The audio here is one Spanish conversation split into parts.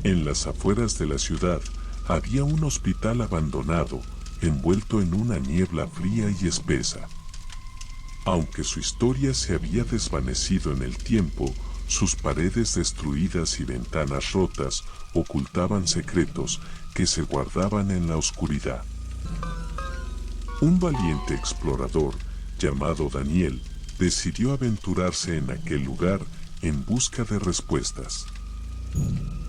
En las afueras de la ciudad había un hospital abandonado, envuelto en una niebla fría y espesa. Aunque su historia se había desvanecido en el tiempo, sus paredes destruidas y ventanas rotas ocultaban secretos que se guardaban en la oscuridad. Un valiente explorador, llamado Daniel, decidió aventurarse en aquel lugar en busca de respuestas.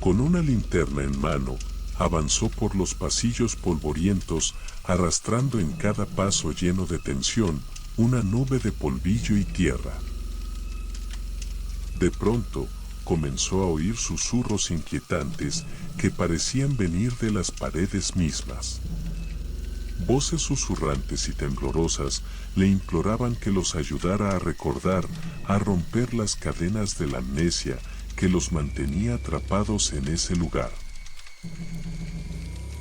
Con una linterna en mano, avanzó por los pasillos polvorientos, arrastrando en cada paso lleno de tensión una nube de polvillo y tierra. De pronto, comenzó a oír susurros inquietantes que parecían venir de las paredes mismas. Voces susurrantes y temblorosas le imploraban que los ayudara a recordar, a romper las cadenas de la amnesia que los mantenía atrapados en ese lugar.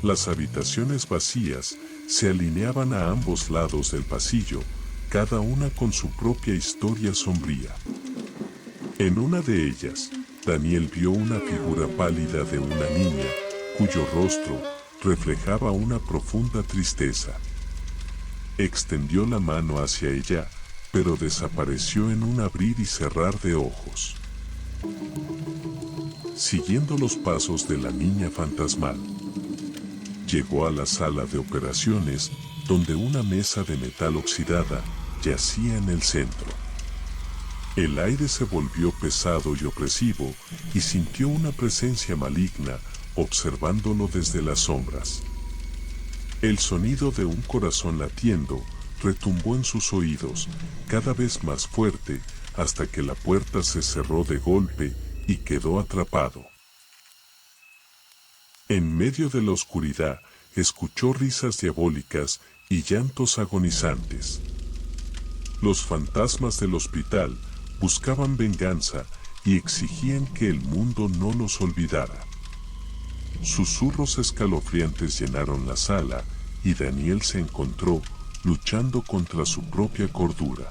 Las habitaciones vacías se alineaban a ambos lados del pasillo, cada una con su propia historia sombría. En una de ellas, Daniel vio una figura pálida de una niña, cuyo rostro reflejaba una profunda tristeza. Extendió la mano hacia ella, pero desapareció en un abrir y cerrar de ojos. Siguiendo los pasos de la niña fantasmal, llegó a la sala de operaciones, donde una mesa de metal oxidada yacía en el centro. El aire se volvió pesado y opresivo, y sintió una presencia maligna observándolo desde las sombras. El sonido de un corazón latiendo retumbó en sus oídos, cada vez más fuerte, hasta que la puerta se cerró de golpe y quedó atrapado. En medio de la oscuridad, escuchó risas diabólicas y llantos agonizantes. Los fantasmas del hospital buscaban venganza y exigían que el mundo no los olvidara. Susurros escalofriantes llenaron la sala y Daniel se encontró luchando contra su propia cordura.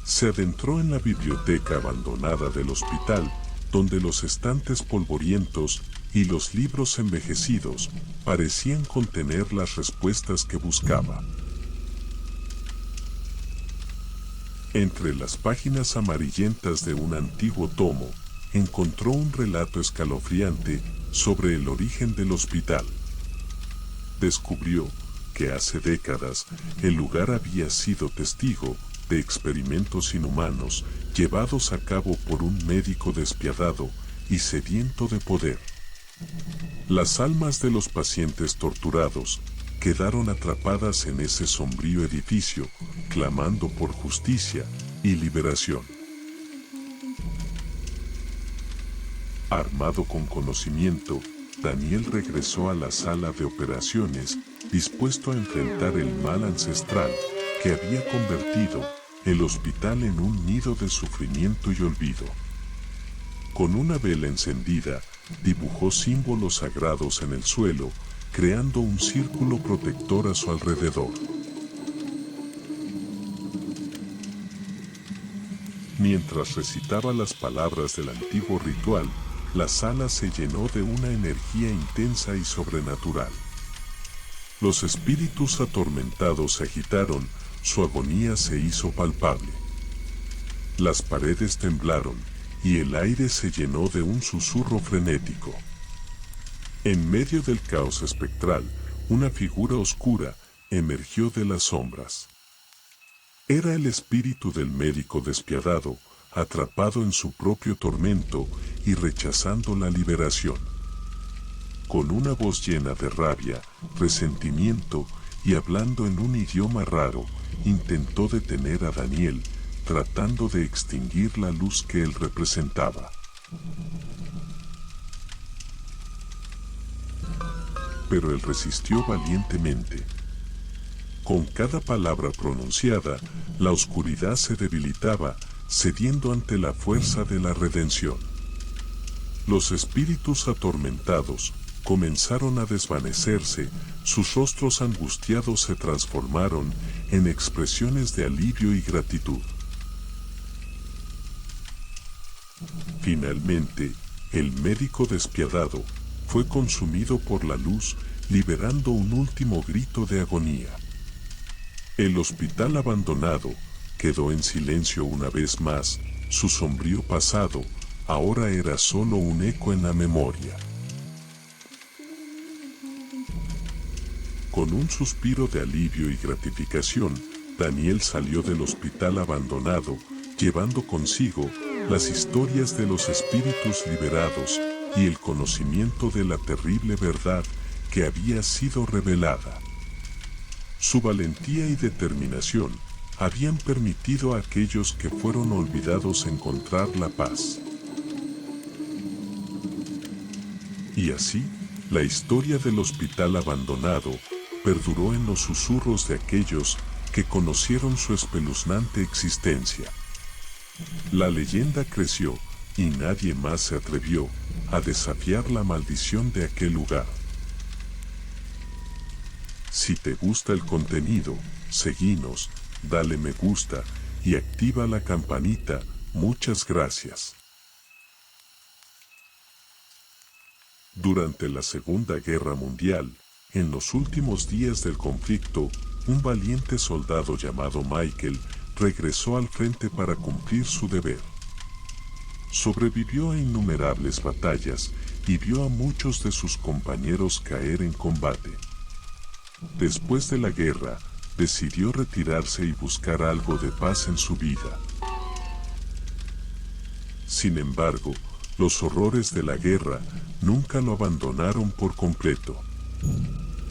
Se adentró en la biblioteca abandonada del hospital, donde los estantes polvorientos y los libros envejecidos parecían contener las respuestas que buscaba. Entre las páginas amarillentas de un antiguo tomo, encontró un relato escalofriante sobre el origen del hospital. Descubrió que hace décadas el lugar había sido testigo de experimentos inhumanos llevados a cabo por un médico despiadado y sediento de poder. Las almas de los pacientes torturados quedaron atrapadas en ese sombrío edificio, clamando por justicia y liberación. Armado con conocimiento, Daniel regresó a la sala de operaciones, dispuesto a enfrentar el mal ancestral que había convertido el hospital en un nido de sufrimiento y olvido. Con una vela encendida, dibujó símbolos sagrados en el suelo, creando un círculo protector a su alrededor. Mientras recitaba las palabras del antiguo ritual, la sala se llenó de una energía intensa y sobrenatural. Los espíritus atormentados se agitaron, su agonía se hizo palpable. Las paredes temblaron, y el aire se llenó de un susurro frenético. En medio del caos espectral, una figura oscura emergió de las sombras. Era el espíritu del médico despiadado, atrapado en su propio tormento y rechazando la liberación. Con una voz llena de rabia, resentimiento y hablando en un idioma raro, intentó detener a Daniel, tratando de extinguir la luz que él representaba. Pero él resistió valientemente. Con cada palabra pronunciada, la oscuridad se debilitaba, cediendo ante la fuerza de la redención. Los espíritus atormentados comenzaron a desvanecerse, sus rostros angustiados se transformaron en expresiones de alivio y gratitud. Finalmente, El médico despiadado fue consumido por la luz, liberando un último grito de agonía. El hospital abandonado quedó en silencio una vez más, su sombrío pasado ahora era solo un eco en la memoria. Con un suspiro de alivio y gratificación, Daniel salió del hospital abandonado, llevando consigo las historias de los espíritus liberados y el conocimiento de la terrible verdad que había sido revelada. Su valentía y determinación habían permitido a aquellos que fueron olvidados encontrar la paz. Y así, la historia del hospital abandonado perduró en los susurros de aquellos que conocieron su espeluznante existencia. La leyenda creció y nadie más se atrevió a desafiar la maldición de aquel lugar. Si te gusta el contenido, seguinos, dale me gusta y activa la campanita. Muchas gracias. Durante la Segunda Guerra Mundial, en los últimos días del conflicto, un valiente soldado llamado Michael regresó al frente para cumplir su deber. Sobrevivió a innumerables batallas y vio a muchos de sus compañeros caer en combate. Después de la guerra, decidió retirarse y buscar algo de paz en su vida. Sin embargo, los horrores de la guerra nunca lo abandonaron por completo.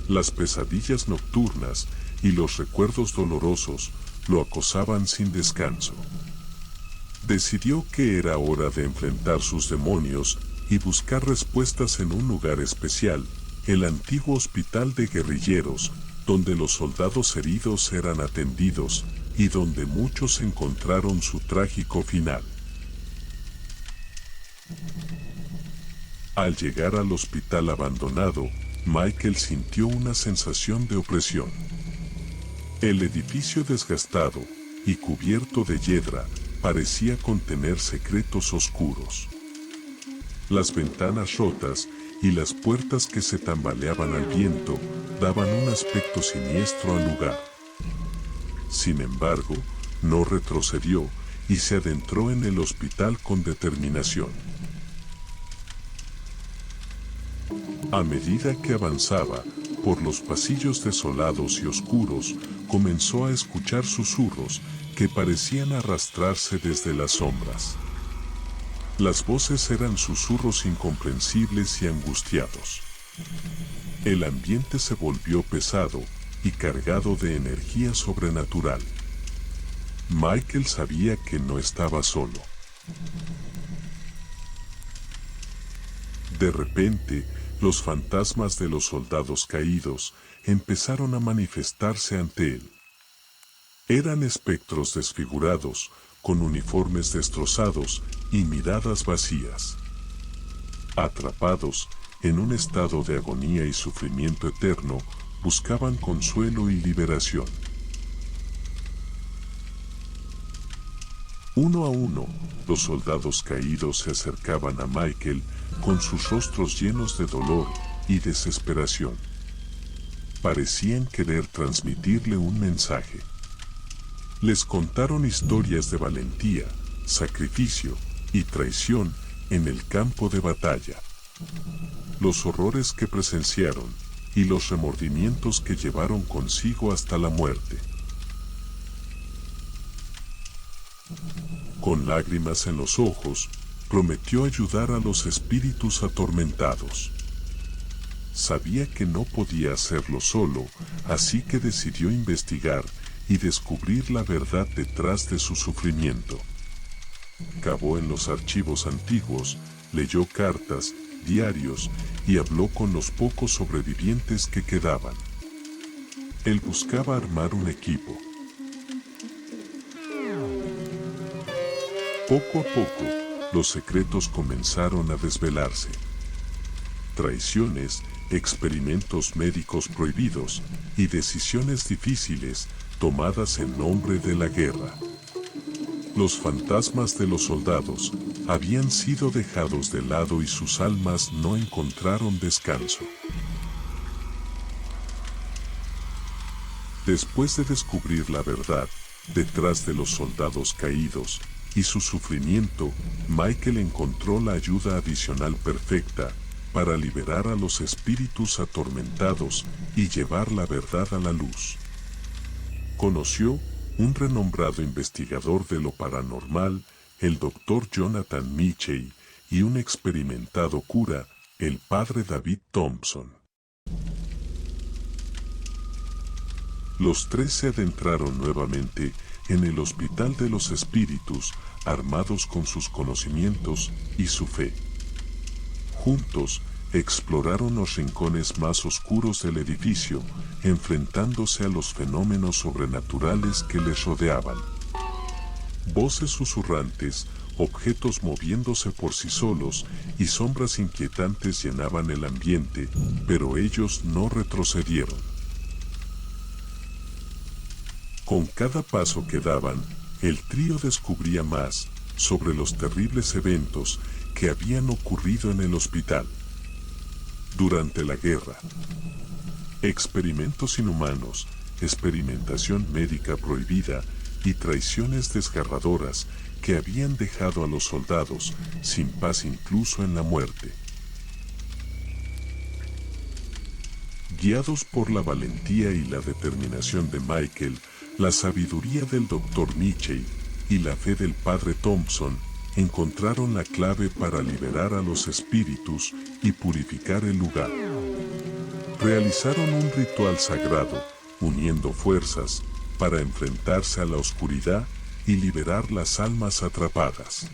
Las pesadillas nocturnas y los recuerdos dolorosos lo acosaban sin descanso. Decidió que era hora de enfrentar sus demonios y buscar respuestas en un lugar especial, el antiguo hospital de guerrilleros, donde los soldados heridos eran atendidos y donde muchos encontraron su trágico final. Al llegar al hospital abandonado, Michael sintió una sensación de opresión. El edificio desgastado y cubierto de hiedra parecía contener secretos oscuros. Las ventanas rotas y las puertas que se tambaleaban al viento daban un aspecto siniestro al lugar. Sin embargo, no retrocedió y se adentró en el hospital con determinación. A medida que avanzaba por los pasillos desolados y oscuros, comenzó a escuchar susurros que parecían arrastrarse desde las sombras. Las voces eran susurros incomprensibles y angustiados. El ambiente se volvió pesado y cargado de energía sobrenatural. Michael sabía que no estaba solo. De repente, los fantasmas de los soldados caídos empezaron a manifestarse ante él. Eran espectros desfigurados, con uniformes destrozados y miradas vacías. Atrapados en un estado de agonía y sufrimiento eterno, buscaban consuelo y liberación. Uno a uno, los soldados caídos se acercaban a Michael con sus rostros llenos de dolor y desesperación. Parecían querer transmitirle un mensaje. Les contaron historias de valentía, sacrificio y traición en el campo de batalla. Los horrores que presenciaron y los remordimientos que llevaron consigo hasta la muerte. Con lágrimas en los ojos, prometió ayudar a los espíritus atormentados. Sabía que no podía hacerlo solo, así que decidió investigar y descubrir la verdad detrás de su sufrimiento. Cavó en los archivos antiguos, leyó cartas, diarios y habló con los pocos sobrevivientes que quedaban. Él buscaba armar un equipo. Poco a poco, los secretos comenzaron a desvelarse. Traiciones, experimentos médicos prohibidos y decisiones difíciles tomadas en nombre de la guerra. Los fantasmas de los soldados habían sido dejados de lado y sus almas no encontraron descanso. Después de descubrir la verdad detrás de los soldados caídos y su sufrimiento, Michael encontró la ayuda adicional perfecta para liberar a los espíritus atormentados y llevar la verdad a la luz. Conoció un renombrado investigador de lo paranormal, el Dr. Jonathan Mitchell, y un experimentado cura, el Padre David Thompson. Los tres se adentraron nuevamente en el Hospital de los Espíritus, armados con sus conocimientos y su fe. Juntos, exploraron los rincones más oscuros del edificio, enfrentándose a los fenómenos sobrenaturales que les rodeaban. Voces susurrantes, objetos moviéndose por sí solos y sombras inquietantes llenaban el ambiente, pero ellos no retrocedieron. Con cada paso que daban, el trío descubría más sobre los terribles eventos que habían ocurrido en el hospital. Durante la guerra, experimentos inhumanos, experimentación médica prohibida y traiciones desgarradoras que habían dejado a los soldados sin paz incluso en la muerte. Guiados por la valentía y la determinación de Michael, la sabiduría del Dr. Mitchell y la fe del Padre Thompson, encontraron la clave para liberar a los espíritus y purificar el lugar. Realizaron un ritual sagrado, uniendo fuerzas, para enfrentarse a la oscuridad y liberar las almas atrapadas.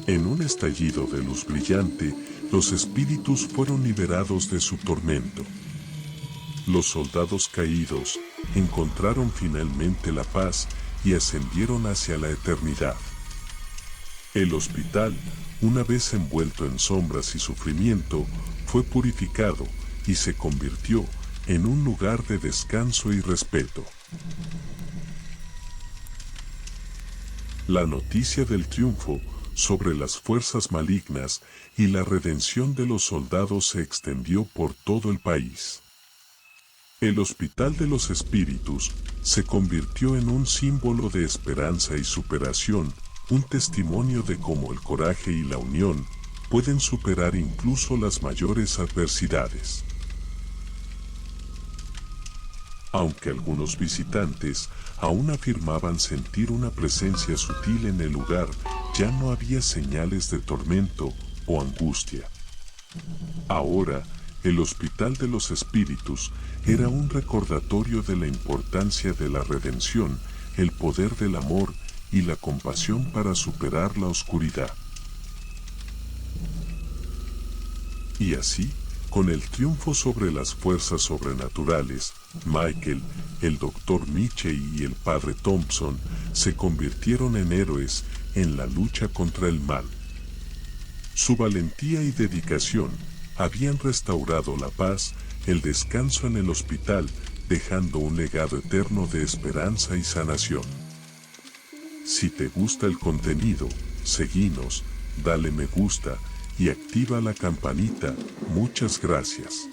En un estallido de luz brillante, los espíritus fueron liberados de su tormento. Los soldados caídos encontraron finalmente la paz y ascendieron hacia la eternidad. El hospital, una vez envuelto en sombras y sufrimiento, fue purificado y se convirtió en un lugar de descanso y respeto. La noticia del triunfo sobre las fuerzas malignas y la redención de los soldados se extendió por todo el país. El Hospital de los Espíritus se convirtió en un símbolo de esperanza y superación, un testimonio de cómo el coraje y la unión pueden superar incluso las mayores adversidades. Aunque algunos visitantes aún afirmaban sentir una presencia sutil en el lugar, ya no había señales de tormento o angustia. Ahora, el Hospital de los Espíritus era un recordatorio de la importancia de la redención, el poder del amor y la compasión para superar la oscuridad. Y así, con el triunfo sobre las fuerzas sobrenaturales, Michael, el Dr. Mitchell y el Padre Thompson se convirtieron en héroes en la lucha contra el mal. Su valentía y dedicación habían restaurado la paz, el descanso en el hospital, dejando un legado eterno de esperanza y sanación. Si te gusta el contenido, seguinos, dale me gusta y activa la campanita. Muchas gracias.